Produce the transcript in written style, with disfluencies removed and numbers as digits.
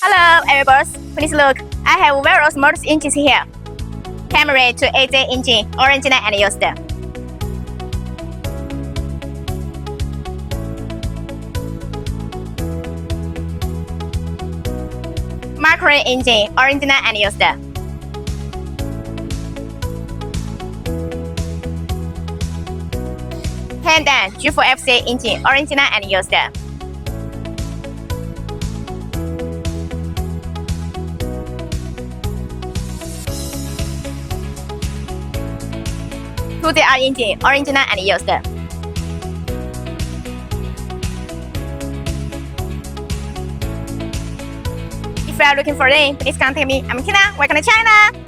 Hello, everybody. Please look. I have various models engines here. Camry to AZ engine, original and used. Mercury engine, original and used. Hyundai G4FC engine, original and used. TDR engine, original and used. If you are looking for them, please contact me. I'm Tina. Welcome to China.